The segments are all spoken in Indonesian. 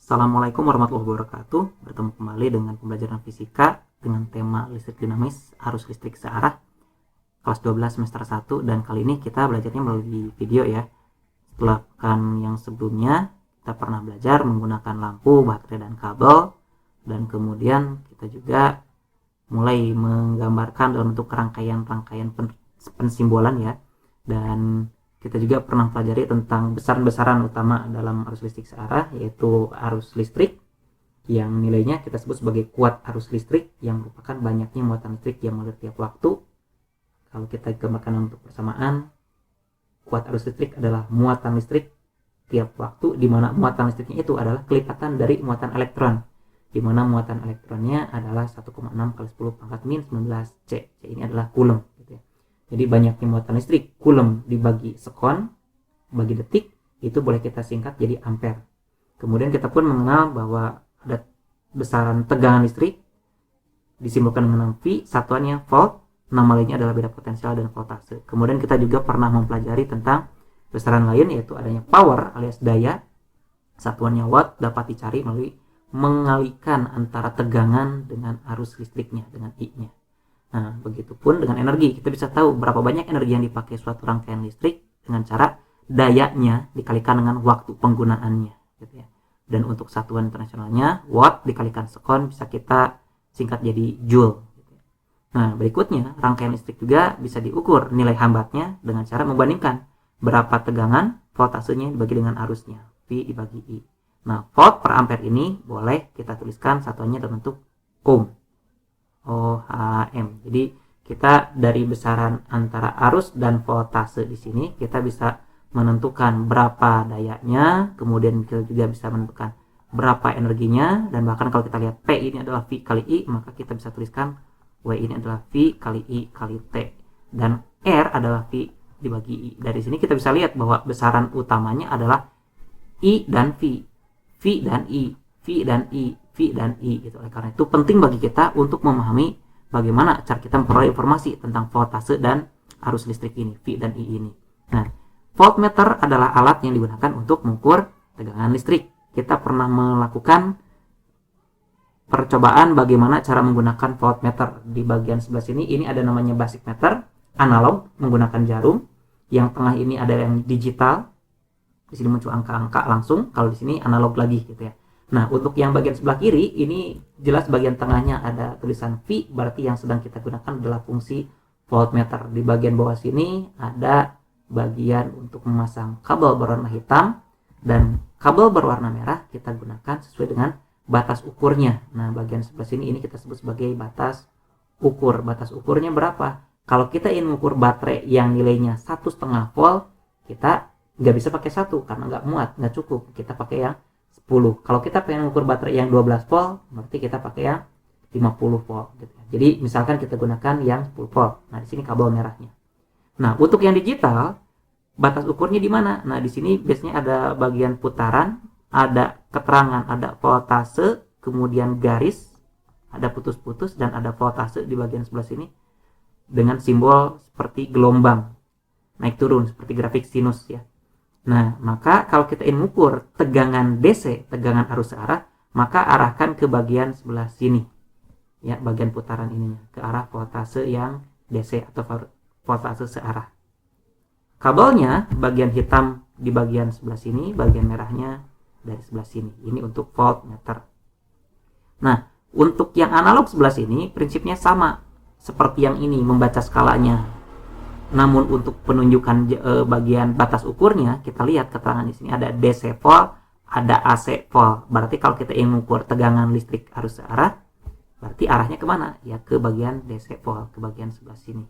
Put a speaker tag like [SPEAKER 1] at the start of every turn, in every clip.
[SPEAKER 1] Assalamualaikum warahmatullahi wabarakatuh. Bertemu kembali dengan pembelajaran fisika dengan tema listrik dinamis, arus listrik searah, kelas 12 semester 1, dan kali ini kita belajarnya melalui video ya. Setelah pekan yang sebelumnya kita pernah belajar menggunakan lampu, baterai, dan kabel, dan kemudian kita juga mulai menggambarkan dalam bentuk rangkaian-rangkaian pensimbolan ya. Dan kita juga pernah pelajari tentang besaran-besaran utama dalam arus listrik searah, yaitu arus listrik yang nilainya kita sebut sebagai kuat arus listrik, yang merupakan banyaknya muatan listrik yang mengalir tiap waktu. Kalau kita gambarkan untuk persamaan, kuat arus listrik adalah muatan listrik tiap waktu, di mana muatan listriknya itu adalah kelipatan dari muatan elektron, di mana muatan elektronnya adalah 1,6 kali 10 pangkat min 19 C. C ini adalah coulomb gitu ya. Jadi banyaknya muatan listrik, coulomb dibagi sekon, bagi detik, itu boleh kita singkat jadi ampere. Kemudian kita pun mengenal bahwa ada besaran tegangan listrik, disimbolkan dengan V, satuannya volt, nama lainnya adalah beda potensial dan voltase. Kemudian kita juga pernah mempelajari tentang besaran lain, yaitu adanya power alias daya, satuannya watt, dapat dicari melalui mengalikan antara tegangan dengan arus listriknya, dengan I-nya. Nah, begitupun dengan energi. Kita bisa tahu berapa banyak energi yang dipakai suatu rangkaian listrik dengan cara dayanya dikalikan dengan waktu penggunaannya gitu ya. Dan untuk satuan internasionalnya, watt dikalikan sekon, bisa kita singkat jadi joule gitu ya. Nah, berikutnya rangkaian listrik juga bisa diukur nilai hambatnya dengan cara membandingkan berapa tegangan voltasenya dibagi dengan arusnya, V dibagi I. Nah, volt per ampere ini boleh kita tuliskan satuannya dalam bentuk ohm, OHM. Jadi kita dari besaran antara arus dan voltase di sini kita bisa menentukan berapa dayanya, kemudian kita juga bisa menentukan berapa energinya, dan bahkan kalau kita lihat P ini adalah V kali I, maka kita bisa tuliskan W ini adalah V kali I kali T, dan R adalah V dibagi I. Dari sini kita bisa lihat bahwa besaran utamanya adalah I dan V, V dan I, V dan I, V dan I gitu. Oleh karena itu penting bagi kita untuk memahami bagaimana cara kita memperoleh informasi tentang voltase dan arus listrik ini, V dan I ini. Nah, voltmeter adalah alat yang digunakan untuk mengukur tegangan listrik. Kita pernah melakukan percobaan bagaimana cara menggunakan voltmeter. Di bagian sebelah sini ini ada namanya basic meter, analog menggunakan jarum. Yang tengah ini ada yang digital. Di sini muncul angka-angka langsung, kalau di sini analog lagi gitu ya. Nah, untuk yang bagian sebelah kiri, ini jelas bagian tengahnya ada tulisan V, berarti yang sedang kita gunakan adalah fungsi voltmeter. Di bagian bawah sini ada bagian untuk memasang kabel berwarna hitam, dan kabel berwarna merah kita gunakan sesuai dengan batas ukurnya. Nah, bagian sebelah sini ini kita sebut sebagai batas ukur. Batas ukurnya berapa? Kalau kita ingin mengukur baterai yang nilainya 1,5 volt, kita nggak bisa pakai 1 karena nggak muat, nggak cukup. Kita pakai yang 10. Kalau kita pengen mengukur baterai yang 12 volt, berarti kita pakai yang 50 volt gitu ya. Jadi misalkan kita gunakan yang 10 volt. Nah, di sini kabel merahnya. Nah, untuk yang digital, batas ukurnya di mana? Nah, di sini biasanya ada bagian putaran, ada keterangan, ada voltase, kemudian garis, ada putus-putus, dan ada voltase di bagian sebelah sini dengan simbol seperti gelombang naik turun seperti grafik sinus ya. Nah, maka kalau kita ingin mengukur tegangan DC, tegangan arus searah, maka arahkan ke bagian sebelah sini. Ya, bagian putaran ininya ke arah voltase yang DC atau voltase searah. Kabelnya bagian hitam di bagian sebelah sini, bagian merahnya dari sebelah sini. Ini untuk voltmeter. Nah, untuk yang analog sebelah sini prinsipnya sama seperti yang ini, membaca skalanya. Namun untuk penunjukan bagian batas ukurnya, kita lihat keterangan di sini ada DC volt, ada AC volt. Berarti kalau kita ingin mengukur tegangan listrik arus searah, berarti arahnya kemana? Ya ke bagian DC volt, ke bagian sebelah sini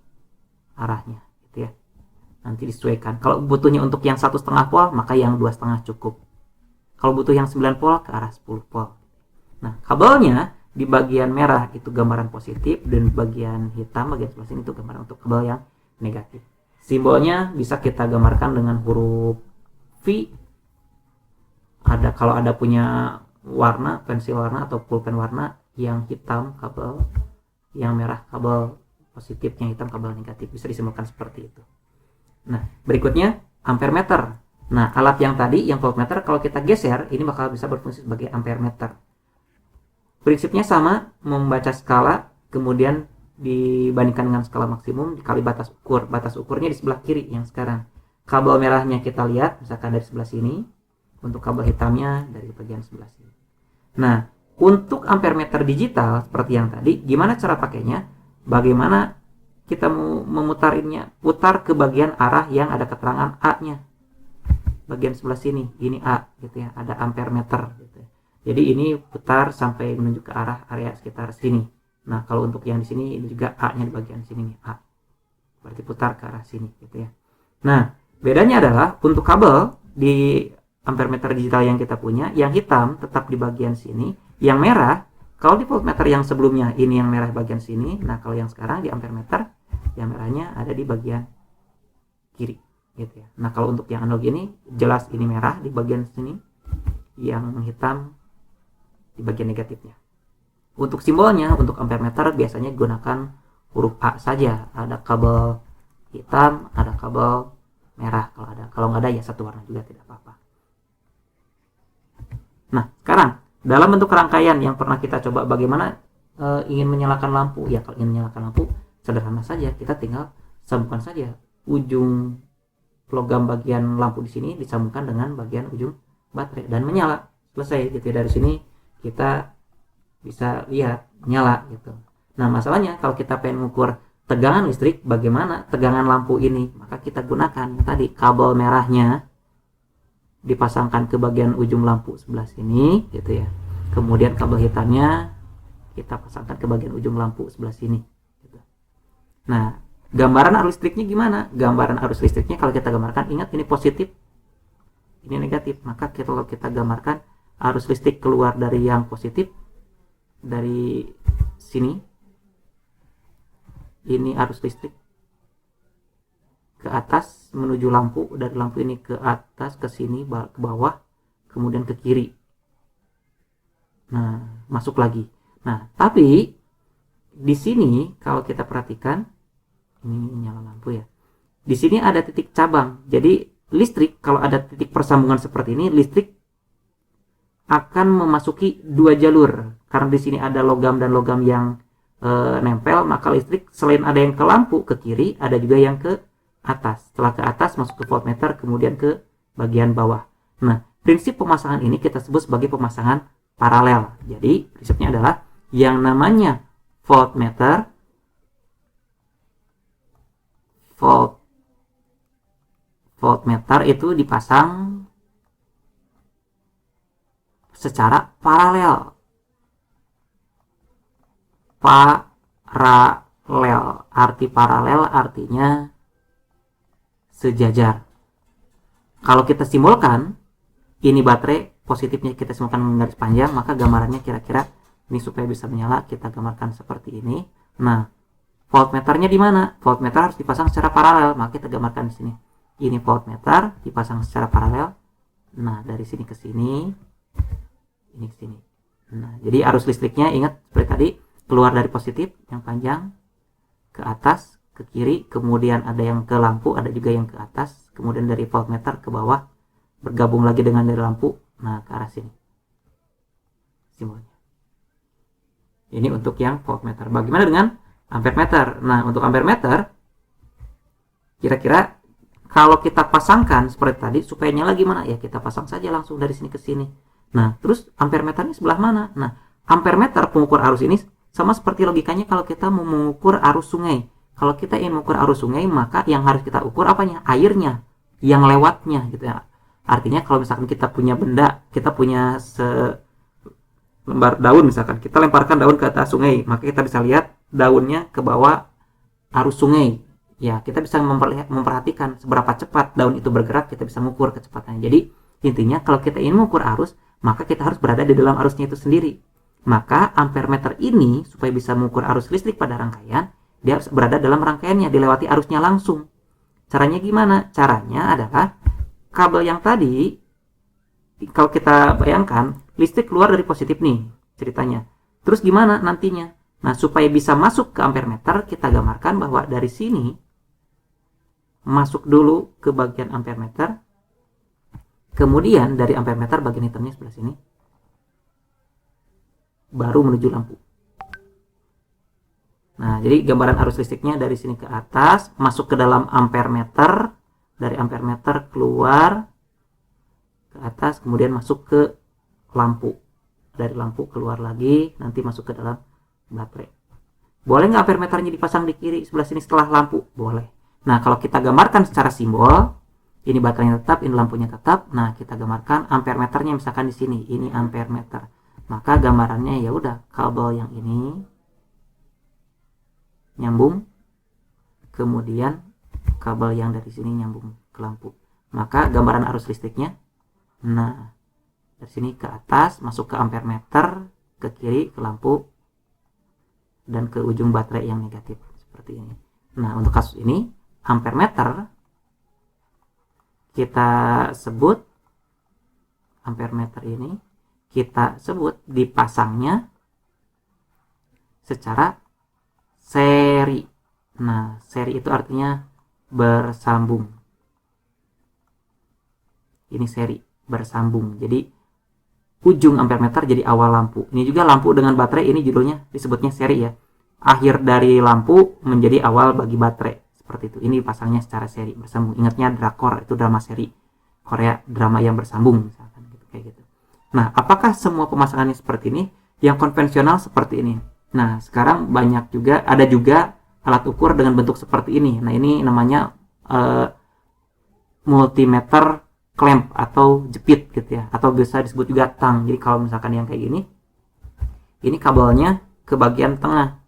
[SPEAKER 1] arahnya, gitu ya. Nanti disesuaikan. Kalau butuhnya untuk yang 1,5 volt, maka yang 2,5 cukup. Kalau butuh yang 9 volt, ke arah 10 volt. Nah, kabelnya di bagian merah itu gambaran positif, dan bagian hitam bagian sebelah sini itu gambaran untuk kabel yang negatif. Simbolnya bisa kita gambarkan dengan huruf V. Kalau ada punya warna, pensil warna atau pulpen warna, yang hitam kabel, yang merah kabel positif, yang hitam kabel negatif, bisa disimbolkan seperti itu. Nah, berikutnya ampere meter. Nah, alat yang tadi, yang voltmeter, kalau kita geser, ini bakal bisa berfungsi sebagai ampere meter. Prinsipnya sama, membaca skala, kemudian dibandingkan dengan skala maksimum, dikali batas ukur. Batas ukurnya di sebelah kiri yang sekarang. Kabel merahnya kita lihat, misalkan dari sebelah sini. Untuk kabel hitamnya dari bagian sebelah sini. Nah, untuk ampere meter digital, seperti yang tadi, gimana cara pakainya? Bagaimana kita mau memutarinnya? Putar ke bagian arah yang ada keterangan A-nya. Bagian sebelah sini, ini A gitu ya, ada ampere meter gitu ya. Jadi ini putar sampai menuju ke arah area sekitar sini. Nah, kalau untuk yang di sini ini juga A-nya di bagian sini nih, A. Berarti putar ke arah sini gitu ya. Nah, bedanya adalah untuk kabel di ampere meter digital yang kita punya, yang hitam tetap di bagian sini, yang merah kalau di voltmeter yang sebelumnya ini yang merah bagian sini. Nah, kalau yang sekarang di ampere meter yang merahnya ada di bagian kiri gitu ya. Nah, kalau untuk yang analog ini jelas ini merah di bagian sini, yang hitam di bagian negatifnya. Untuk simbolnya untuk ampere meter biasanya gunakan huruf A saja. Ada kabel hitam, ada kabel merah kalau ada. Kalau nggak ada ya satu warna juga tidak apa-apa. Nah, sekarang dalam bentuk rangkaian yang pernah kita coba bagaimana ingin menyalakan lampu. Ya, kalau ingin menyalakan lampu sederhana saja, kita tinggal sambungkan saja ujung logam bagian lampu di sini disambungkan dengan bagian ujung baterai dan menyala. Selesai gitu ya. Dari sini kita bisa lihat nyala gitu. Nah, masalahnya kalau kita pengen mengukur tegangan listrik, bagaimana tegangan lampu ini? Maka kita gunakan tadi kabel merahnya dipasangkan ke bagian ujung lampu sebelah sini gitu ya. Kemudian kabel hitamnya kita pasangkan ke bagian ujung lampu sebelah sini gitu. Nah, gambaran arus listriknya gimana? Gambaran arus listriknya kalau kita gambarkan, ingat ini positif, ini negatif. Maka kalau kita gambarkan arus listrik keluar dari yang positif, dari sini, ini arus listrik ke atas menuju lampu, dari lampu ini ke atas, ke sini, ke bawah, kemudian ke kiri. Nah, masuk lagi. Nah, tapi di sini kalau kita perhatikan, ini nyala lampu ya. Di sini ada titik cabang. Jadi listrik kalau ada titik persambungan seperti ini, listrik akan memasuki dua jalur. Karena di sini ada logam dan logam yang nempel, maka listrik selain ada yang ke lampu ke kiri, ada juga yang ke atas. Setelah ke atas masuk ke voltmeter, kemudian ke bagian bawah. Nah, prinsip pemasangan ini kita sebut sebagai pemasangan paralel. Jadi prinsipnya adalah yang namanya voltmeter, voltmeter itu dipasang secara paralel. Arti paralel artinya sejajar. Kalau kita simbolkan, ini baterai, positifnya kita simbolkan dengan garis panjang, maka gambarannya kira-kira ini supaya bisa menyala kita gambarkan seperti ini. Nah, voltmeternya di mana? Voltmeter harus dipasang secara paralel, maka kita gambarkan di sini. Ini voltmeter dipasang secara paralel. Nah, dari sini ke sini, ini ke sini. Nah, jadi arus listriknya ingat seperti tadi, keluar dari positif yang panjang ke atas, ke kiri, kemudian ada yang ke lampu, ada juga yang ke atas, kemudian dari voltmeter ke bawah, bergabung lagi dengan dari lampu, nah ke arah sini simbolnya. Ini untuk yang voltmeter. Bagaimana dengan ampere meter? Nah, untuk ampere meter, kira-kira kalau kita pasangkan seperti tadi, supaya nyala gimana? Ya kita pasang saja langsung dari sini ke sini. Nah, terus ampere meternya sebelah mana? Nah, ampere meter pengukur arus ini sama seperti logikanya kalau kita mau mengukur arus sungai. Kalau kita ingin mengukur arus sungai, maka yang harus kita ukur apanya? Airnya, yang lewatnya gitu ya. Artinya kalau misalkan kita punya benda, kita punya lembar daun misalkan, kita lemparkan daun ke atas sungai, maka kita bisa lihat daunnya ke bawah arus sungai. Ya, kita bisa memperhatikan seberapa cepat daun itu bergerak, kita bisa mengukur kecepatannya. Jadi, intinya kalau kita ingin mengukur arus, maka kita harus berada di dalam arusnya itu sendiri. Maka ampere meter ini supaya bisa mengukur arus listrik pada rangkaian, dia harus berada dalam rangkaiannya, dilewati arusnya langsung. Caranya gimana? Caranya adalah kabel yang tadi, kalau kita bayangkan, listrik keluar dari positif nih ceritanya. Terus gimana nantinya? Nah, supaya bisa masuk ke ampere meter, kita gambarkan bahwa dari sini masuk dulu ke bagian ampere meter, Kemudian dari ampere meter bagian hitamnya sebelah sini baru menuju lampu. Nah, jadi gambaran arus listriknya dari sini ke atas, masuk ke dalam ampere meter, dari ampere meter keluar ke atas, kemudian masuk ke lampu. Dari lampu keluar lagi, nanti masuk ke dalam baterai. Boleh nggak ampere meternya dipasang di kiri sebelah sini setelah lampu? Boleh. Nah, kalau kita gambarkan secara simbol, ini baterainya tetap, ini lampunya tetap. Nah, kita gambarkan ampere meternya misalkan di sini, ini ampere meter. Maka gambarannya ya udah, kabel yang ini nyambung, kemudian kabel yang dari sini nyambung ke lampu. Maka gambaran arus listriknya, nah dari sini ke atas masuk ke ampere meter, ke kiri ke lampu, dan ke ujung baterai yang negatif seperti ini. Nah, untuk kasus ini ampere meter kita sebut, ampere meter ini kita sebut dipasangnya secara seri. Nah, seri itu artinya bersambung. Ini seri, bersambung. Jadi ujung ampere meter jadi awal lampu. Ini juga lampu dengan baterai, ini judulnya disebutnya seri ya. Akhir dari lampu menjadi awal bagi baterai. Seperti itu. Ini pasangnya secara seri, bersambung. Ingatnya drakor, itu drama seri Korea, drama yang bersambung misalkan gitu, kayak gitu. Nah, apakah semua pemasangannya seperti ini? Yang konvensional seperti ini. Nah, sekarang banyak juga, ada juga alat ukur dengan bentuk seperti ini. Nah, ini namanya multimeter clamp atau jepit gitu ya, atau bisa disebut juga tang. Jadi kalau misalkan yang kayak gini, ini kabelnya ke bagian tengah.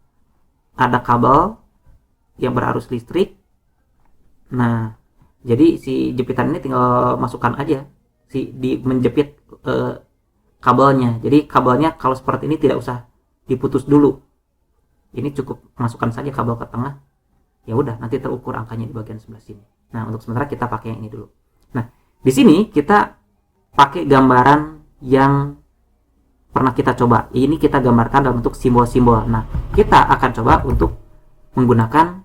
[SPEAKER 1] Ada kabel yang berarus listrik. Nah, jadi si jepitan ini tinggal masukkan aja menjepit kabelnya. Jadi kabelnya kalau seperti ini tidak usah diputus dulu. Ini cukup masukkan saja kabel ke tengah. Ya udah, nanti terukur angkanya di bagian sebelah sini. Nah, untuk sementara kita pakai yang ini dulu. Nah, di sini kita pakai gambaran yang pernah kita coba. Ini kita gambarkan dalam bentuk simbol-simbol. Nah, kita akan coba untuk menggunakan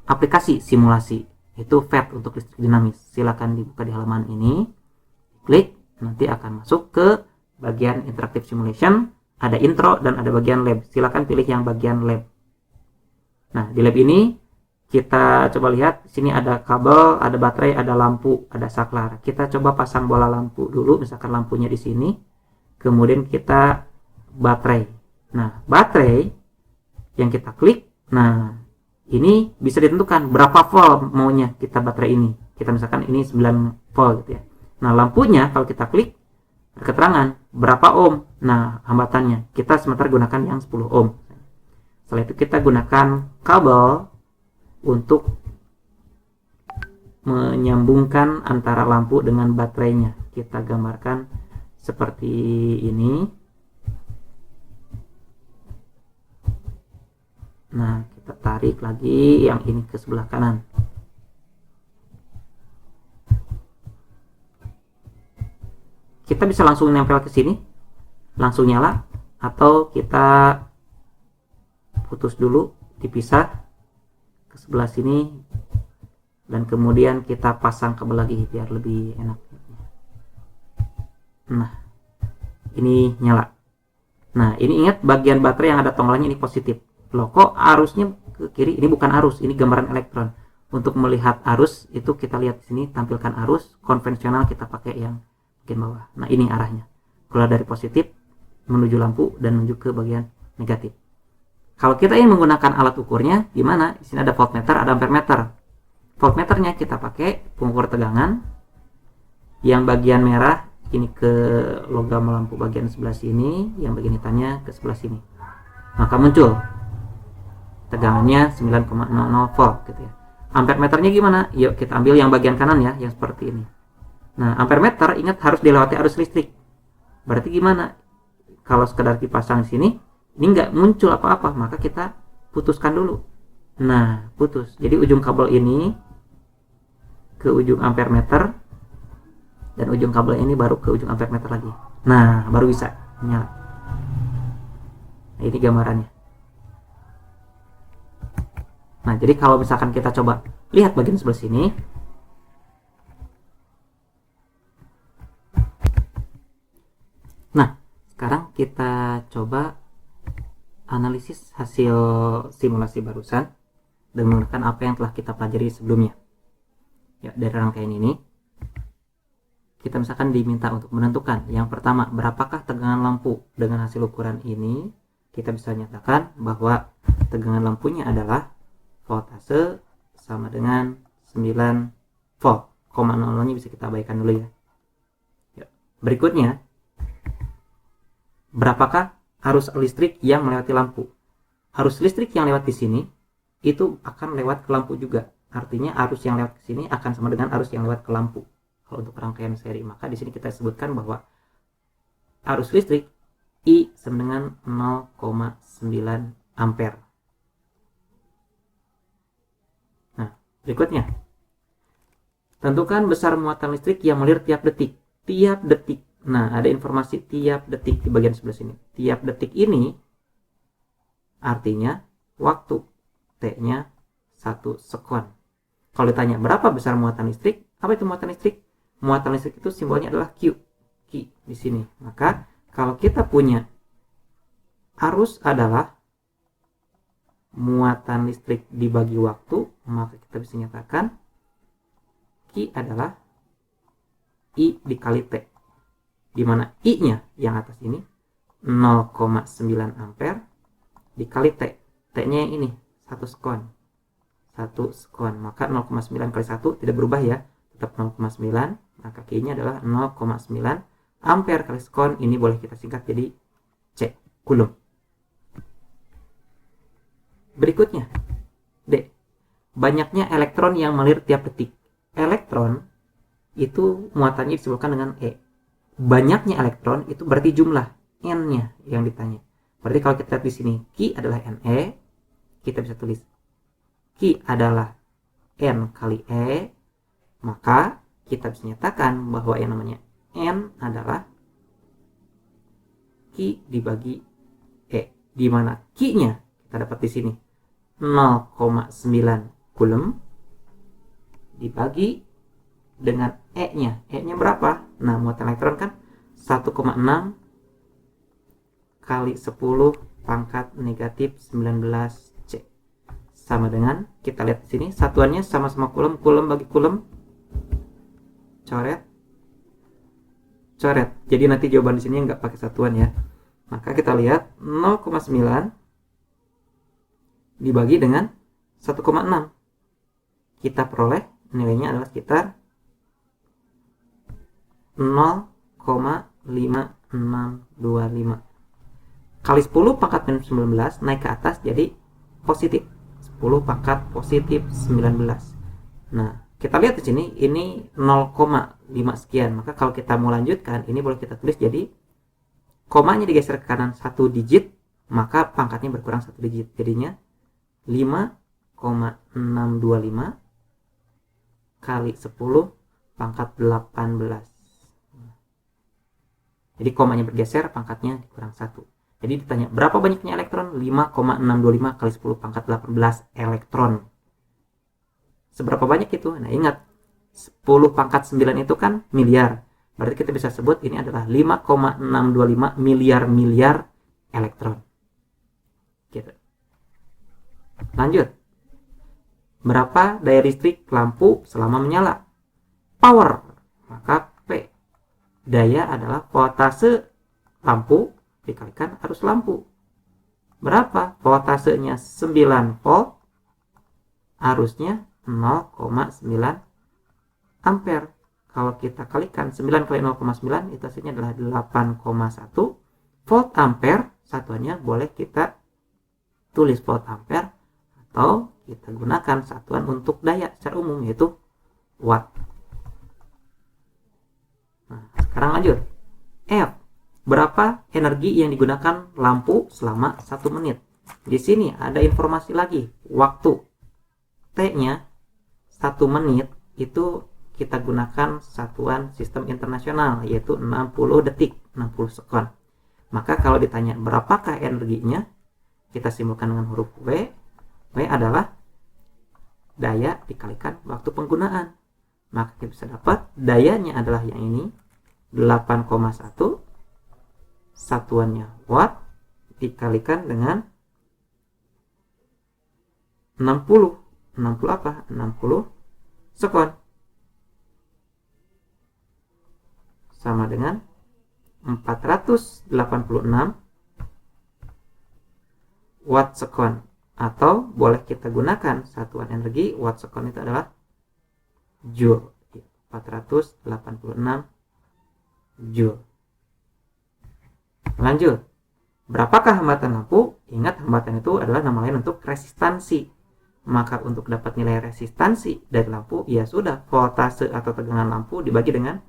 [SPEAKER 1] aplikasi simulasi. Itu FET untuk listrik dinamis. Silakan dibuka di halaman ini. Klik, nanti akan masuk ke bagian interactive simulation. Ada intro dan ada bagian lab. Silakan pilih yang bagian lab. Nah, di lab ini kita coba lihat, sini ada kabel, ada baterai, ada lampu, ada saklar. Kita coba pasang bola lampu dulu, misalkan lampunya di sini. Kemudian kita baterai. Nah, baterai yang kita klik, nah ini bisa ditentukan berapa volt maunya kita baterai ini. Kita misalkan ini 9 volt gitu ya. Nah, lampunya kalau kita klik keterangan berapa ohm. Nah, hambatannya kita sementara gunakan yang 10 ohm. Setelah itu kita gunakan kabel untuk menyambungkan antara lampu dengan baterainya. Kita gambarkan seperti ini. Nah, kita tarik lagi yang ini ke sebelah kanan. Kita bisa langsung nempel ke sini, langsung nyala, atau kita putus dulu, dipisah ke sebelah sini, dan kemudian kita pasang kabel lagi biar lebih enak. Nah, ini nyala. Nah, ini ingat bagian baterai yang ada tonggalnya ini positif. Loh, kok arusnya ke kiri? Ini bukan arus, ini gambaran elektron. Untuk melihat arus itu kita lihat di sini, tampilkan arus. Konvensional kita pakai yang bagian bawah. Nah, ini arahnya. Keluar dari positif menuju lampu dan menuju ke bagian negatif. Kalau kita ingin menggunakan alat ukurnya, gimana? Di sini ada voltmeter, ada ampermeter. Voltmeternya kita pakai pengukur tegangan. Yang bagian merah ini ke logam lampu bagian sebelah sini, yang bagian hitamnya ke sebelah sini. Maka muncul tegangannya 9,00 volt gitu ya. Ampermeternya gimana? Yuk kita ambil yang bagian kanan ya, yang seperti ini. Nah, ampermeter ingat harus dilewati arus listrik. Berarti gimana? Kalau sekedar dipasang di sini, ini nggak muncul apa-apa, maka kita putuskan dulu. Nah, putus. Jadi ujung kabel ini ke ujung ampermeter, dan ujung kabel ini baru ke ujung ampermeter lagi. Nah, baru bisa nyala. Nah, ini gambarannya. Nah, jadi kalau misalkan kita coba lihat bagian sebelah sini, Nah, sekarang kita coba analisis hasil simulasi barusan dan menggunakan apa yang telah kita pelajari sebelumnya. Ya, dari rangkaian ini kita misalkan diminta untuk menentukan yang pertama, berapakah tegangan lampu. Dengan hasil ukuran ini kita bisa nyatakan bahwa tegangan lampunya adalah voltase sama dengan 9 volt. Koma 00 nya bisa kita abaikan dulu ya. Berikutnya, berapakah arus listrik yang melewati lampu. Arus listrik yang lewat di sini itu akan lewat ke lampu juga. Artinya arus yang lewat ke sini akan sama dengan arus yang lewat ke lampu. Kalau untuk rangkaian seri, maka di sini kita sebutkan bahwa arus listrik I sama dengan 0,9 ampere. Nah, berikutnya, tentukan besar muatan listrik yang mengalir tiap detik. Tiap detik. Nah, ada informasi tiap detik di bagian sebelah sini. Tiap detik ini artinya waktu T-nya 1 sekon. Kalau ditanya berapa besar muatan listrik, apa itu muatan listrik? Muatan listrik itu simbolnya adalah Q. Q di sini. Maka kalau kita punya arus adalah muatan listrik dibagi waktu, maka kita bisa nyatakan Q adalah I dikali T, di mana I-nya yang atas ini 0,9 ampere dikali T. T-nya yang ini 1 sekon. 1 sekon. Maka 0,9 kali 1 tidak berubah ya, tetap 0,9. Maka Q-nya adalah 0,9 ampere kali sekon. Ini boleh kita singkat jadi C, Coulomb. Berikutnya, D. Banyaknya elektron yang mengalir tiap detik. Elektron itu muatannya disebutkan dengan E. Banyaknya elektron itu berarti jumlah N-nya yang ditanya. Berarti kalau kita lihat di sini Q adalah Ne, kita bisa tulis Q adalah N kali E, maka kita bisa nyatakan bahwa yang namanya N adalah Q dibagi E, di mana Q-nya kita dapat di sini 0,9 Coulomb dibagi dengan E-nya. E-nya berapa? Nah, muatan elektron kan 1,6 kali 10 pangkat negatif 19 C. Sama dengan, kita lihat di sini, satuannya sama-sama Coulomb. Coulomb bagi Coulomb. Coret. Coret. Jadi nanti jawaban di sini nggak pakai satuan ya. Maka kita lihat 0,9 dibagi dengan 1,6. Kita peroleh nilainya adalah sekitar 0,5625 kali 10 pangkat minus 19 naik ke atas jadi positif 10 pangkat positif 19. Nah, kita lihat di sini ini 0,5 sekian. Maka kalau kita mau lanjutkan, ini boleh kita tulis jadi komanya digeser ke kanan 1 digit, maka pangkatnya berkurang 1 digit. Jadinya 5,625 kali 10 pangkat 18. Jadi komanya bergeser, pangkatnya dikurang 1. Jadi ditanya berapa banyaknya elektron? 5,625 kali 10 pangkat 18 elektron. Seberapa banyak itu? Nah, ingat 10 pangkat 9 itu kan miliar. Berarti kita bisa sebut ini adalah 5,625 miliar elektron. Gitu. Lanjut. Berapa daya listrik lampu selama menyala? Power. Maka P. Daya adalah voltase lampu dikalikan arus lampu. Berapa? Voltasenya 9 volt. Arusnya 0,9 ampere. Kalau kita kalikan 9 kali 0,9 itu hasilnya adalah 8,1 volt ampere. Satuannya boleh kita tulis volt ampere atau kita gunakan satuan untuk daya secara umum yaitu watt. Nah, sekarang lanjut. F. Berapa energi yang digunakan lampu selama 1 menit? Di sini ada informasi lagi. Waktu T-nya 1 menit itu kita gunakan satuan sistem internasional yaitu 60 detik, 60 sekon. Maka kalau ditanya berapakah energinya, kita simpulkan dengan huruf W. W adalah daya dikalikan waktu penggunaan. Maka kita bisa dapat dayanya adalah yang ini 8,1 satuannya watt dikalikan dengan 60. 60 apa? 60 sekon. Sama dengan 486 watt sekon. Atau boleh kita gunakan satuan energi watt sekon itu adalah joule. 486 joule. Lanjut. Berapakah hambatan lampu? Ingat, hambatan itu adalah nama lain untuk resistansi. Maka untuk dapat nilai resistansi dari lampu, ya sudah, voltase atau tegangan lampu dibagi dengan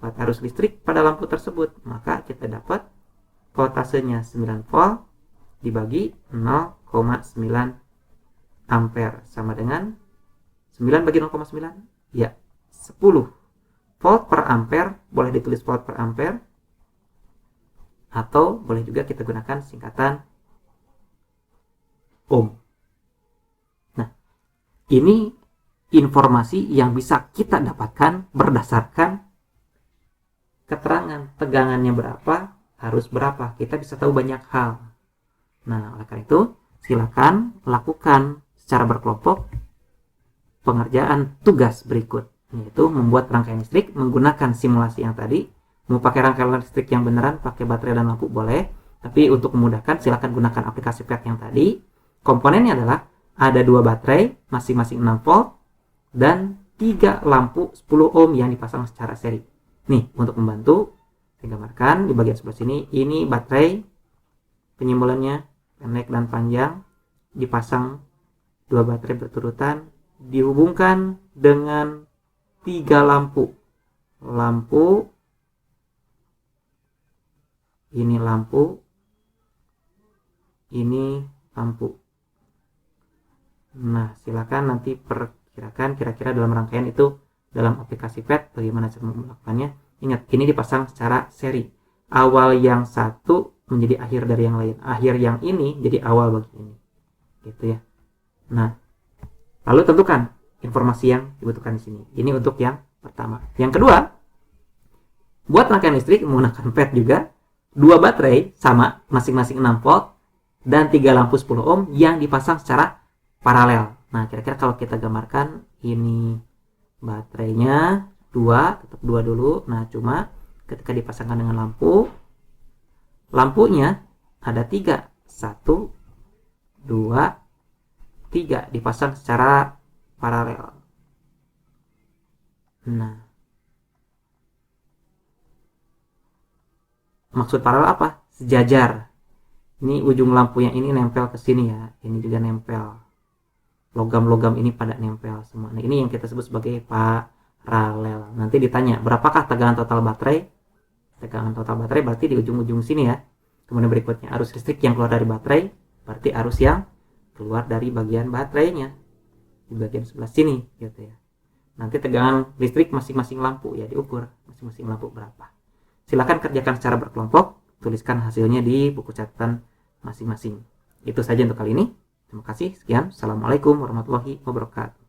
[SPEAKER 1] kuat arus listrik pada lampu tersebut. Maka kita dapat voltasenya 9 volt dibagi 0,9 ampere sama dengan 9 bagi 0,9, ya 10 volt per ampere. Boleh ditulis volt per ampere atau boleh juga kita gunakan singkatan ohm. Nah, ini informasi yang bisa kita dapatkan berdasarkan keterangan tegangannya berapa, harus berapa. Kita bisa tahu banyak hal. Nah, oleh karena itu, silakan lakukan secara berkelompok pengerjaan tugas berikut, yaitu membuat rangkaian listrik menggunakan simulasi yang tadi. Mau pakai rangkaian listrik yang beneran, pakai baterai dan lampu boleh, tapi untuk memudahkan silakan gunakan aplikasi PET yang tadi. Komponennya adalah ada 2 baterai masing-masing 6 volt dan 3 lampu 10 ohm yang dipasang secara seri. Nih, untuk membantu saya gambarkan di bagian sebelah sini. Ini baterai, penyimbolannya pendek dan panjang, dipasang 2 baterai berturutan, dihubungkan dengan 3 lampu. Ini lampu, ini lampu. Nah, silakan nanti perkirakan kira-kira dalam rangkaian itu dalam aplikasi PET bagaimana cara melakukannya. Ingat, ini dipasang secara seri. Awal yang satu menjadi akhir dari yang lain. Akhir yang ini jadi awal bagi ini. Gitu ya. Nah, lalu tentukan informasi yang dibutuhkan di sini. Ini untuk yang pertama. Yang kedua, buat rangkaian listrik menggunakan PET juga. 2 baterai sama masing-masing 6 volt dan 3 lampu 10 ohm yang dipasang secara paralel. Nah, kira-kira kalau kita gambarkan, ini baterainya 2, tetap 2 dulu. Nah, cuma ketika dipasangkan dengan lampunya ada 3. 1, 2, 3 dipasang secara paralel. Nah, maksud paralel apa? Sejajar. Ini ujung lampu yang ini nempel ke sini ya. Ini juga nempel. Logam-logam ini pada nempel semua. Nah, ini yang kita sebut sebagai paralel. Nanti ditanya, berapakah tegangan total baterai? Tegangan total baterai berarti di ujung-ujung sini ya. Kemudian berikutnya arus listrik yang keluar dari baterai, berarti arus yang keluar dari bagian baterainya. Di bagian sebelah sini gitu ya. Nanti tegangan listrik masing-masing lampu ya diukur. Masing-masing lampu berapa. Silakan kerjakan secara berkelompok, tuliskan hasilnya di buku catatan masing-masing. Itu saja untuk kali ini. Terima kasih, sekian. Assalamualaikum warahmatullahi wabarakatuh.